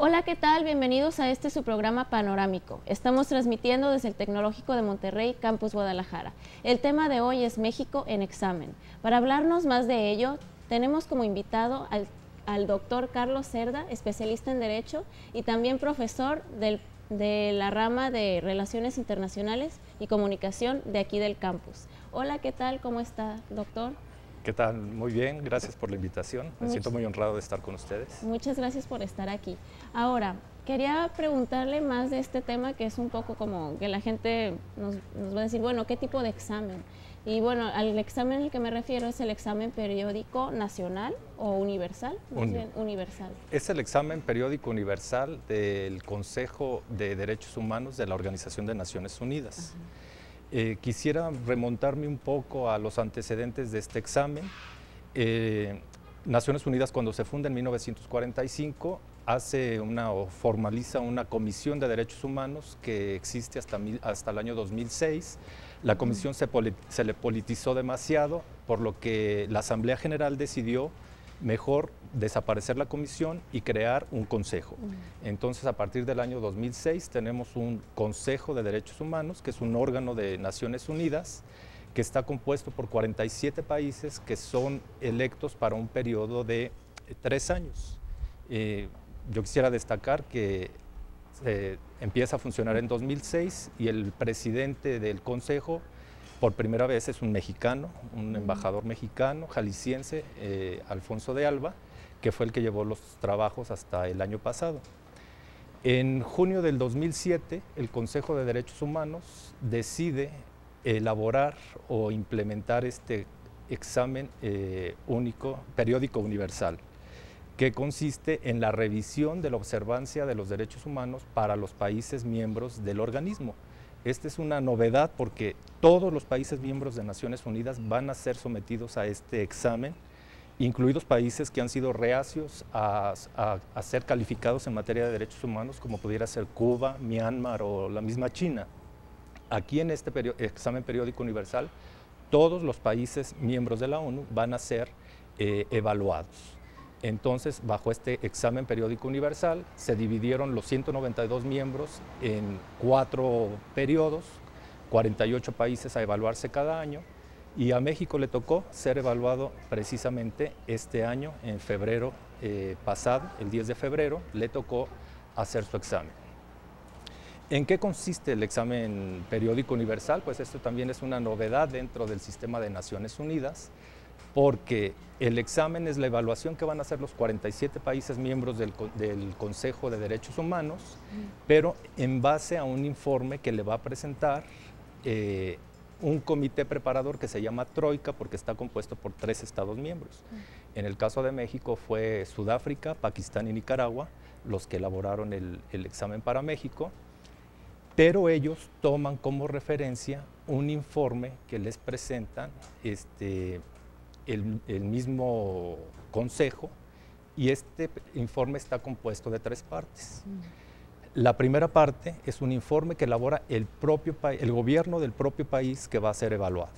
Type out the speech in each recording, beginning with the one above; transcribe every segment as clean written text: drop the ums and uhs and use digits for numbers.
Hola, ¿qué tal? Bienvenidos a su programa panorámico. Estamos transmitiendo desde el Tecnológico de Monterrey, Campus Guadalajara. El tema de hoy es México en examen. Para hablarnos más de ello, tenemos como invitado al doctor Carlos Cerda, especialista en Derecho y también profesor de la rama de Relaciones Internacionales y Comunicación de aquí del campus. Hola, ¿qué tal? ¿Cómo está, doctor? ¿Qué tal? Muy bien, gracias por la invitación. Me siento muy honrado de estar con ustedes. Muchas gracias por estar aquí. Ahora, quería preguntarle más de este tema que es un poco como que la gente nos va a decir, bueno, ¿qué tipo de examen? Y bueno, al examen al que me refiero es el examen periódico nacional o universal, universal. Es el examen periódico universal del Consejo de Derechos Humanos de la Organización de Naciones Unidas. Quisiera remontarme un poco a los antecedentes de este examen. Naciones Unidas, cuando se funda en 1945, formaliza una comisión de derechos humanos que existe hasta el año 2006. La comisión se le politizó demasiado, por lo que la Asamblea General decidió mejor desaparecer la comisión y crear un consejo. Entonces, a partir del año 2006 tenemos un Consejo de Derechos Humanos, que es un órgano de Naciones Unidas, que está compuesto por 47 países que son electos para un periodo de 3 años. Yo quisiera destacar que empieza a funcionar en 2006 y el presidente del Consejo por primera vez es un mexicano, un embajador mexicano, jalisciense, Alfonso de Alba, que fue el que llevó los trabajos hasta el año pasado. En junio del 2007, el Consejo de Derechos Humanos decide elaborar o implementar este examen único, periódico universal, que consiste en la revisión de la observancia de los derechos humanos para los países miembros del organismo. Esta es una novedad porque todos los países miembros de Naciones Unidas van a ser sometidos a este examen, incluidos países que han sido reacios a ser calificados en materia de derechos humanos, como pudiera ser Cuba, Myanmar o la misma China. Aquí en este examen periódico universal, todos los países miembros de la ONU van a ser evaluados. Entonces, bajo este examen periódico universal, se dividieron los 192 miembros en 4 periodos, 48 países a evaluarse cada año, y a México le tocó ser evaluado precisamente este año, en febrero pasado, el 10 de febrero, le tocó hacer su examen. ¿En qué consiste el examen periódico universal? Pues esto también es una novedad dentro del sistema de Naciones Unidas, porque el examen es la evaluación que van a hacer los 47 países miembros del Consejo de Derechos Humanos, pero en base a un informe que le va a presentar un comité preparador que se llama Troika, porque está compuesto por 3 estados miembros. En el caso de México fue Sudáfrica, Pakistán y Nicaragua los que elaboraron el examen para México, pero ellos toman como referencia un informe que les presentan el mismo consejo, y este informe está compuesto de 3 partes. La primera parte es un informe que elabora el gobierno del propio país que va a ser evaluado.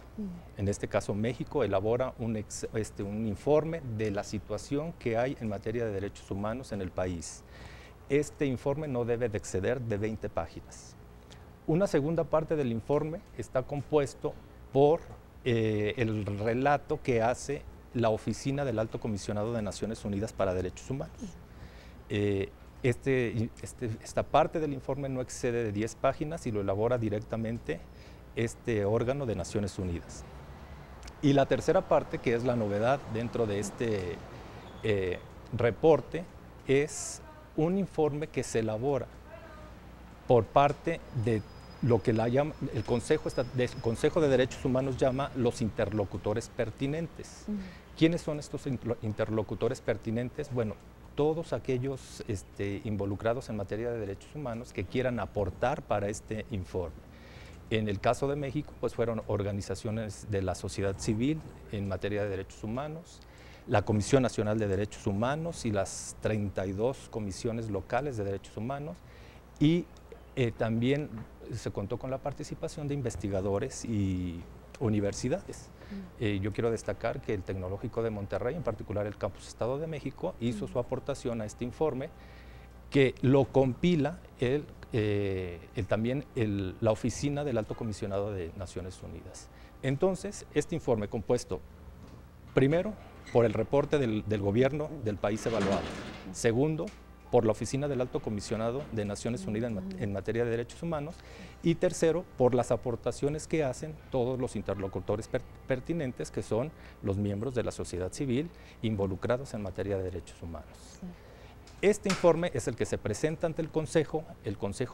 En este caso, México elabora un informe de la situación que hay en materia de derechos humanos en el país. Este informe no debe de exceder de 20 páginas. Una segunda parte del informe está compuesto por el relato que hace la Oficina del Alto Comisionado de Naciones Unidas para Derechos Humanos. Esta parte del informe no excede de 10 páginas y lo elabora directamente este órgano de Naciones Unidas. Y la tercera parte, que es la novedad dentro de este reporte, es un informe que se elabora por parte de lo que el Consejo de Derechos Humanos llama los interlocutores pertinentes. ¿Quiénes son estos interlocutores pertinentes? Bueno, todos aquellos involucrados en materia de derechos humanos que quieran aportar para este informe. En el caso de México, pues fueron organizaciones de la sociedad civil en materia de derechos humanos, la Comisión Nacional de Derechos Humanos y las 32 comisiones locales de derechos humanos, y también se contó con la participación de investigadores y universidades. Yo quiero destacar que el Tecnológico de Monterrey, en particular el Campus Estado de México, hizo su aportación a este informe, que lo compila también la Oficina del Alto Comisionado de Naciones Unidas. Entonces, este informe compuesto, primero, por el reporte del gobierno del país evaluado, segundo, por la Oficina del Alto Comisionado de Naciones Unidas en materia de derechos humanos, y tercero, por las aportaciones que hacen todos los interlocutores pertinentes, que son los miembros de la sociedad civil involucrados en materia de derechos humanos. Sí. Este informe es el que se presenta ante el Consejo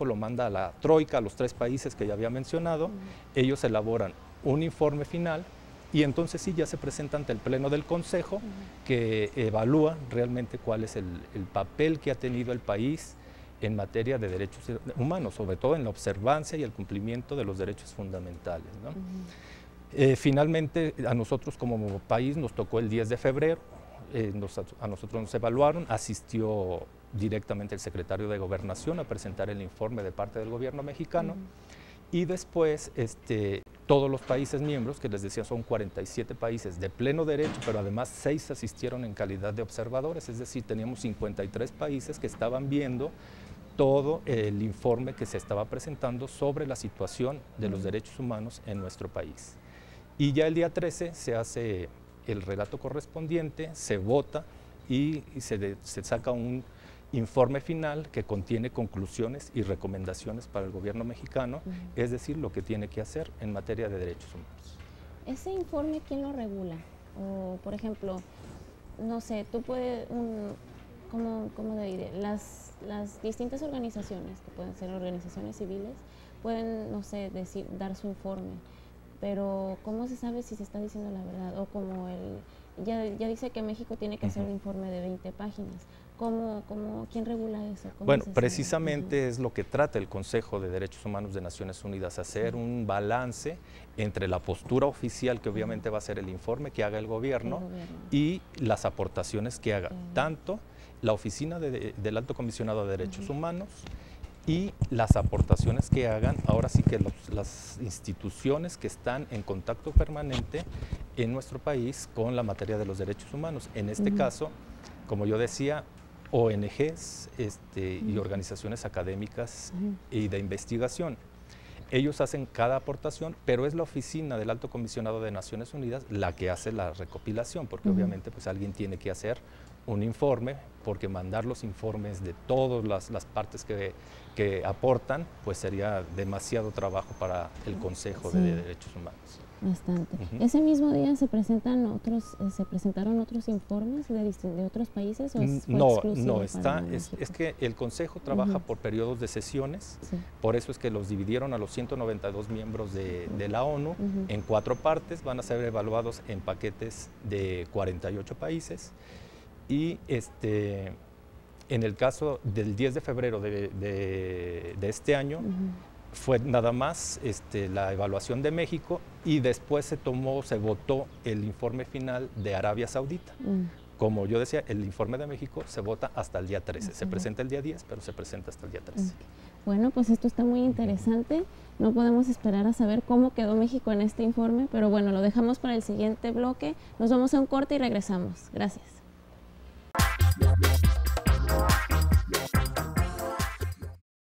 lo manda a la Troika, a los 3 países que ya había mencionado, ellos elaboran un informe final y entonces sí ya se presenta ante el Pleno del Consejo, que evalúa realmente cuál es el papel que ha tenido el país en materia de derechos humanos, sobre todo en la observancia y el cumplimiento de los derechos fundamentales, ¿no? Finalmente, a nosotros como país nos tocó el 10 de febrero, a nosotros nos evaluaron, asistió directamente el secretario de Gobernación a presentar el informe de parte del gobierno mexicano, y después todos los países miembros, que les decía son 47 países de pleno derecho, pero además 6 asistieron en calidad de observadores, es decir, teníamos 53 países que estaban viendo todo el informe que se estaba presentando sobre la situación de los derechos humanos en nuestro país. Y ya el día 13 se hace el relato correspondiente, se vota y se saca un informe final que contiene conclusiones y recomendaciones para el gobierno mexicano, es decir, lo que tiene que hacer en materia de derechos humanos. ¿Ese informe quién lo regula? O, por ejemplo, no sé, tú puedes, ¿cómo diré? Las distintas organizaciones, que pueden ser organizaciones civiles, pueden, no sé, dar su informe, pero ¿cómo se sabe si se está diciendo la verdad? O como ya dice que México tiene que hacer un informe de 20 páginas. ¿Quién regula eso? Bueno, precisamente es lo que trata el Consejo de Derechos Humanos de Naciones Unidas, hacer un balance entre la postura oficial, que obviamente va a ser el informe que haga el gobierno, y las aportaciones que haga tanto la Oficina del Alto Comisionado de Derechos Humanos y las aportaciones que hagan, ahora sí que las instituciones que están en contacto permanente en nuestro país con la materia de los derechos humanos. En este caso, como yo decía, ONGs y organizaciones académicas y de investigación. Ellos hacen cada aportación, pero es la Oficina del Alto Comisionado de Naciones Unidas la que hace la recopilación, porque obviamente pues alguien tiene que hacer un informe, porque mandar los informes de todas las partes que aportan, pues sería demasiado trabajo para el Consejo de Derechos Humanos. Bastante. ¿Ese mismo día se presentaron otros informes de otros países? ¿O no, es que el Consejo trabaja por periodos de sesiones, por eso es que los dividieron a los 192 miembros de la ONU en 4 partes, van a ser evaluados en paquetes de 48 países, y en el caso del 10 de febrero de este año, fue nada más la evaluación de México, y después se votó el informe final de Arabia Saudita. Como yo decía, el informe de México se vota hasta el día 13, se presenta el día 10, pero se presenta hasta el día 13. Bueno, pues esto está muy interesante, no podemos esperar a saber cómo quedó México en este informe, pero bueno, lo dejamos para el siguiente bloque, nos vamos a un corte y regresamos. Gracias.